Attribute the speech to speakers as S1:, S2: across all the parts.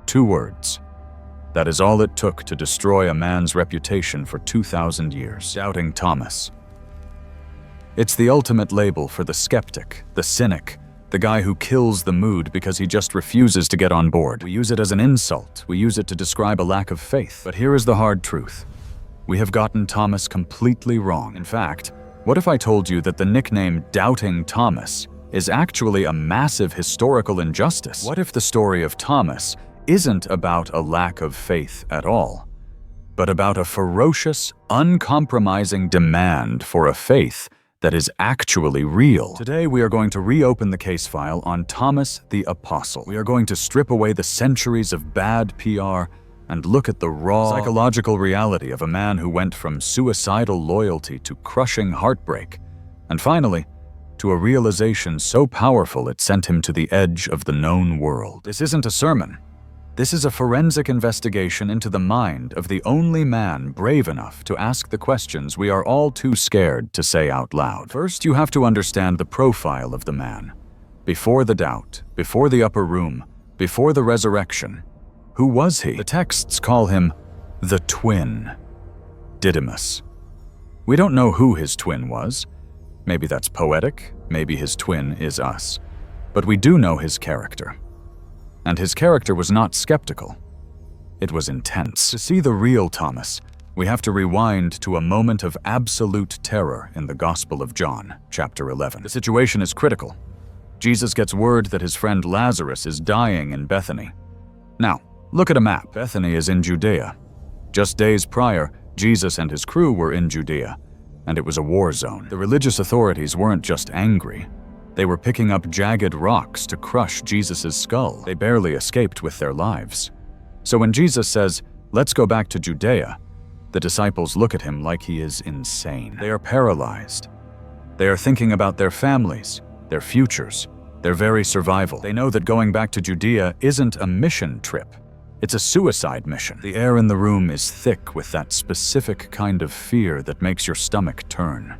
S1: 2 words. That is all it took to destroy a man's reputation for 2,000 years. Doubting Thomas. It's the ultimate label for the skeptic, the cynic, the guy who kills the mood because he just refuses to get on board. We use it as an insult. We use it to describe a lack of faith. But here is the hard truth. We have gotten Thomas completely wrong. In fact, what if I told you that the nickname Doubting Thomas is actually a massive historical injustice? What if the story of Thomas isn't about a lack of faith at all, but about a ferocious, uncompromising demand for a faith that is actually real? Today, we are going to reopen the case file on Thomas the Apostle. We are going to strip away the centuries of bad PR and look at the raw psychological reality of a man who went from suicidal loyalty to crushing heartbreak, and finally, to a realization so powerful it sent him to the edge of the known world. This isn't a sermon. This is a forensic investigation into the mind of the only man brave enough to ask the questions we are all too scared to say out loud. First, you have to understand the profile of the man. Before the doubt, before the upper room, before the resurrection, who was he? The texts call him the twin, Didymus. We don't know who his twin was. Maybe that's poetic, maybe his twin is us. But we do know his character. And his character was not skeptical. It was intense. To see the real Thomas, we have to rewind to a moment of absolute terror in the Gospel of John, chapter 11. The situation is critical. Jesus gets word that his friend Lazarus is dying in Bethany. Now, look at a map. Bethany is in Judea. Just days prior, Jesus and his crew were in Judea, and it was a war zone. The religious authorities weren't just angry. They were picking up jagged rocks to crush Jesus' skull. They barely escaped with their lives. So when Jesus says, "Let's go back to Judea," the disciples look at him like he is insane. They are paralyzed. They are thinking about their families, their futures, their very survival. They know that going back to Judea isn't a mission trip. It's a suicide mission. The air in the room is thick with that specific kind of fear that makes your stomach turn.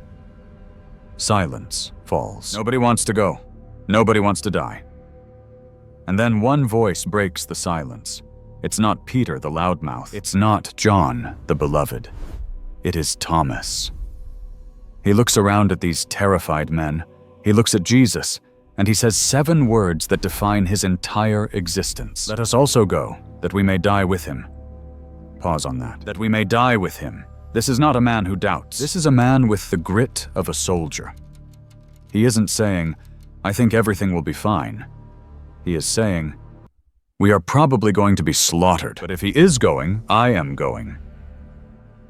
S1: Silence falls. Nobody wants to go. Nobody wants to die. And then one voice breaks the silence. It's not Peter, the loudmouth. It's not John, the beloved. It is Thomas. He looks around at these terrified men. He looks at Jesus, and he says 7 words that define his entire existence. Let us also go, that we may die with him. Pause on that. That we may die with him. This is not a man who doubts. This is a man with the grit of a soldier. He isn't saying, "I think everything will be fine." He is saying, "We are probably going to be slaughtered, but if he is going, I am going."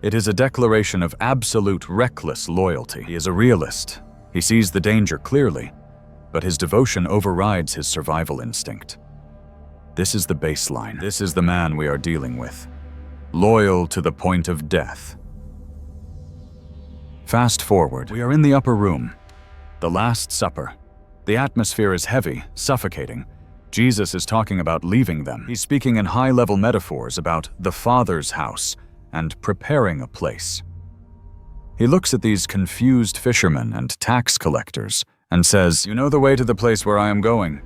S1: It is a declaration of absolute reckless loyalty. He is a realist. He sees the danger clearly, but his devotion overrides his survival instinct. This is the baseline. This is the man we are dealing with. Loyal to the point of death. Fast forward, we are in the upper room. The Last Supper. The atmosphere is heavy, suffocating. Jesus is talking about leaving them. He's speaking in high-level metaphors about the Father's house and preparing a place. He looks at these confused fishermen and tax collectors and says, "You know the way to the place where I am going."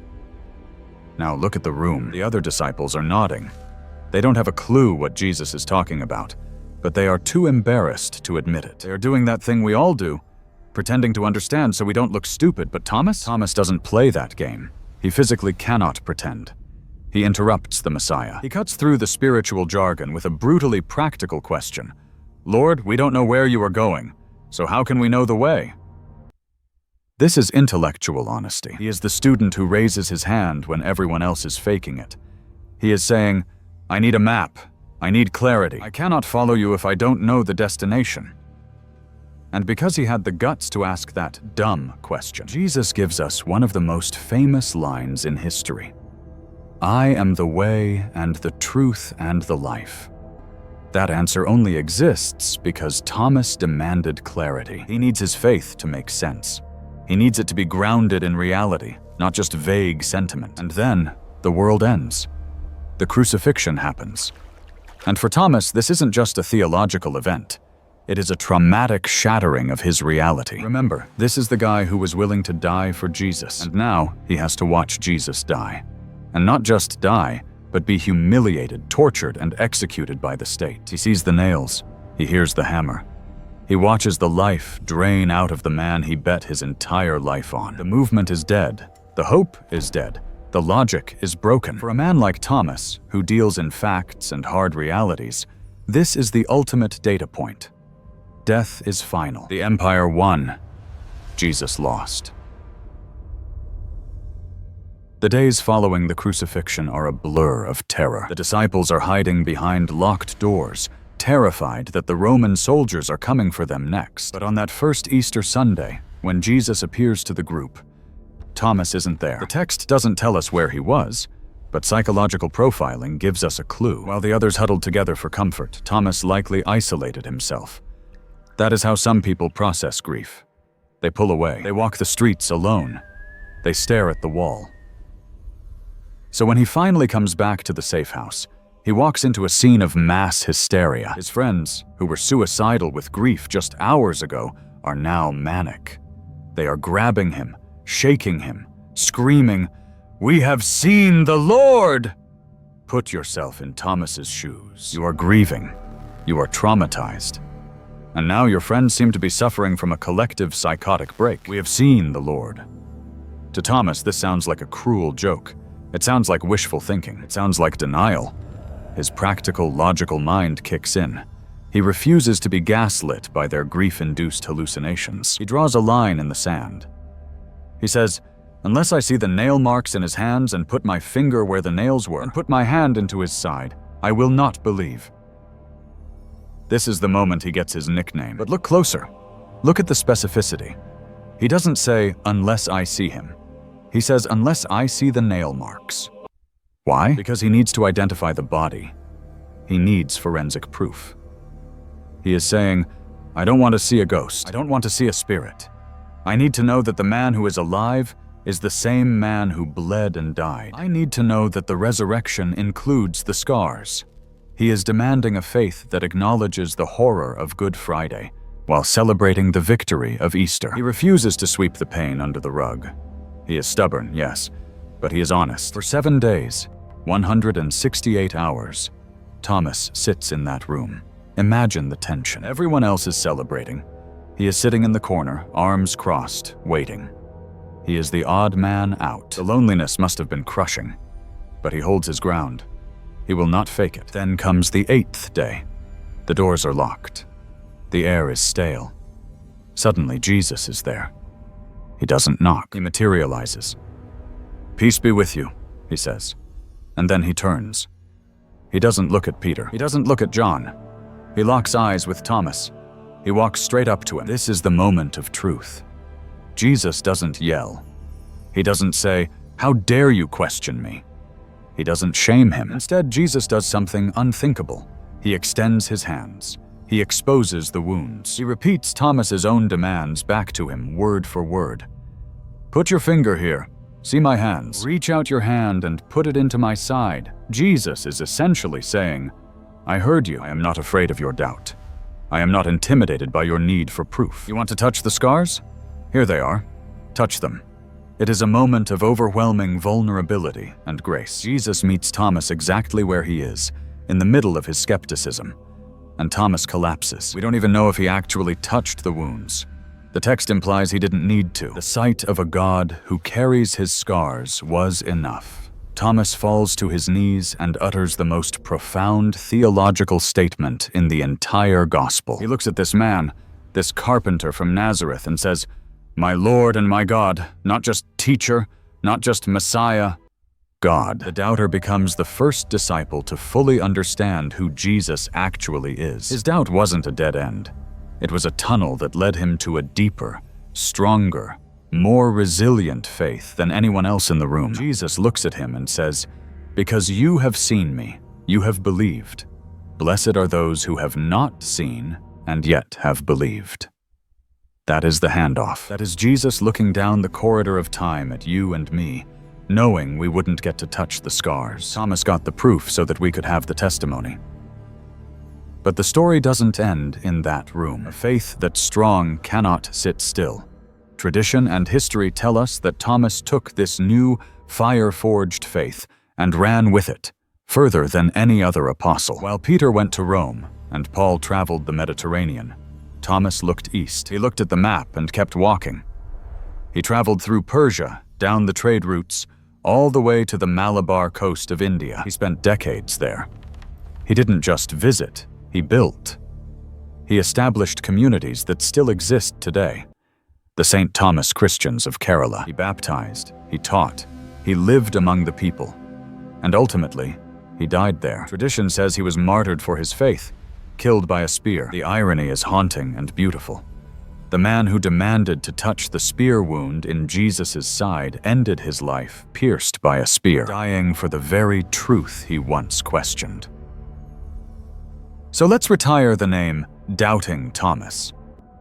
S1: Now look at the room. The other disciples are nodding. They don't have a clue what Jesus is talking about, but they are too embarrassed to admit it. They are doing that thing we all do, pretending to understand so we don't look stupid. But Thomas doesn't play that game. He physically cannot pretend. He interrupts the Messiah. He cuts through the spiritual jargon with a brutally practical question. "Lord, we don't know where you are going, so how can we know the way?" This is intellectual honesty. He is the student who raises his hand when everyone else is faking it. He is saying, "I need a map. I need clarity. I cannot follow you if I don't know the destination." And because he had the guts to ask that dumb question, Jesus gives us one of the most famous lines in history. "I am the way and the truth and the life." That answer only exists because Thomas demanded clarity. He needs his faith to make sense. He needs it to be grounded in reality, not just vague sentiment. And then the world ends. The crucifixion happens. And for Thomas, this isn't just a theological event. It is a traumatic shattering of his reality. Remember, this is the guy who was willing to die for Jesus, and now he has to watch Jesus die. And not just die, but be humiliated, tortured, and executed by the state. He sees the nails. He hears the hammer. He watches the life drain out of the man he bet his entire life on. The movement is dead. The hope is dead. The logic is broken. For a man like Thomas, who deals in facts and hard realities, this is the ultimate data point. Death is final. The empire won. Jesus lost. The days following the crucifixion are a blur of terror. The disciples are hiding behind locked doors, terrified that the Roman soldiers are coming for them next. But on that first Easter Sunday, when Jesus appears to the group, Thomas isn't there. The text doesn't tell us where he was, but psychological profiling gives us a clue. While the others huddled together for comfort, Thomas likely isolated himself. That is how some people process grief. They pull away. They walk the streets alone. They stare at the wall. So when he finally comes back to the safe house, he walks into a scene of mass hysteria. His friends, who were suicidal with grief just hours ago, are now manic. They are grabbing him, shaking him, screaming, "We have seen the Lord!" Put yourself in Thomas's shoes. You are grieving. You are traumatized. And now your friends seem to be suffering from a collective psychotic break. We have seen the Lord. To Thomas, this sounds like a cruel joke. It sounds like wishful thinking. It sounds like denial. His practical, logical mind kicks in. He refuses to be gaslit by their grief-induced hallucinations. He draws a line in the sand. He says, "Unless I see the nail marks in his hands and put my finger where the nails were and put my hand into his side, I will not believe." This is the moment he gets his nickname. But look closer. Look at the specificity. He doesn't say, "Unless I see him." He says, "Unless I see the nail marks." Why? Because he needs to identify the body. He needs forensic proof. He is saying, "I don't want to see a ghost. I don't want to see a spirit. I need to know that the man who is alive is the same man who bled and died. I need to know that the resurrection includes the scars." He is demanding a faith that acknowledges the horror of Good Friday while celebrating the victory of Easter. He refuses to sweep the pain under the rug. He is stubborn, yes, but he is honest. For 7 days, 168 hours, Thomas sits in that room. Imagine the tension. Everyone else is celebrating. He is sitting in the corner, arms crossed, waiting. He is the odd man out. The loneliness must have been crushing, but he holds his ground. He will not fake it. Then comes the 8th day. The doors are locked. The air is stale. Suddenly, Jesus is there. He doesn't knock. He materializes. "Peace be with you," he says. And then he turns. He doesn't look at Peter. He doesn't look at John. He locks eyes with Thomas. He walks straight up to him. This is the moment of truth. Jesus doesn't yell. He doesn't say, "How dare you question me?" He doesn't shame him. Instead, Jesus does something unthinkable. He extends his hands. He exposes the wounds. He repeats Thomas's own demands back to him, word for word. "Put your finger here. See my hands. Reach out your hand and put it into my side." Jesus is essentially saying, "I heard you. I am not afraid of your doubt. I am not intimidated by your need for proof. You want to touch the scars? Here they are. Touch them." It is a moment of overwhelming vulnerability and grace. Jesus meets Thomas exactly where he is, in the middle of his skepticism. And Thomas collapses. We don't even know if he actually touched the wounds. The text implies he didn't need to. The sight of a God who carries his scars was enough. Thomas falls to his knees and utters the most profound theological statement in the entire gospel. He looks at this man, this carpenter from Nazareth, and says, "My Lord and my God," not just teacher, not just Messiah, God. The doubter becomes the first disciple to fully understand who Jesus actually is. His doubt wasn't a dead end. It was a tunnel that led him to a deeper, stronger, more resilient faith than anyone else in the room. Jesus looks at him and says, "Because you have seen me, you have believed. Blessed are those who have not seen and yet have believed." That is the handoff. That is Jesus looking down the corridor of time at you and me, knowing we wouldn't get to touch the scars. Thomas got the proof so that we could have the testimony. But the story doesn't end in that room. A faith that's strong cannot sit still. Tradition and history tell us that Thomas took this new, fire-forged faith and ran with it, further than any other apostle. While Peter went to Rome and Paul traveled the Mediterranean, Thomas looked east. He looked at the map and kept walking. He traveled through Persia, down the trade routes, all the way to the Malabar coast of India. He spent decades there. He didn't just visit, he built. He established communities that still exist today. The St. Thomas Christians of Kerala. He baptized, he taught, he lived among the people, and ultimately, he died there. Tradition says he was martyred for his faith, killed by a spear. The irony is haunting and beautiful. The man who demanded to touch the spear wound in Jesus' side ended his life pierced by a spear, dying for the very truth he once questioned. So let's retire the name Doubting Thomas.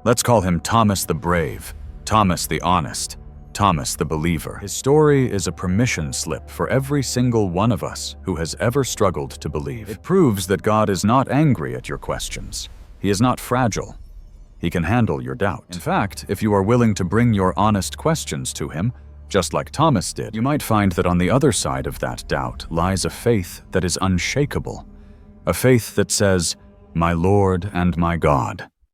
S1: Let's call him Thomas the Brave, Thomas the Honest, Thomas the Believer. His story is a permission slip for every single one of us who has ever struggled to believe. It proves that God is not angry at your questions. He is not fragile. He can handle your doubt. In fact, if you are willing to bring your honest questions to him, just like Thomas did, you might find that on the other side of that doubt lies a faith that is unshakable, a faith that says, "My Lord and my God."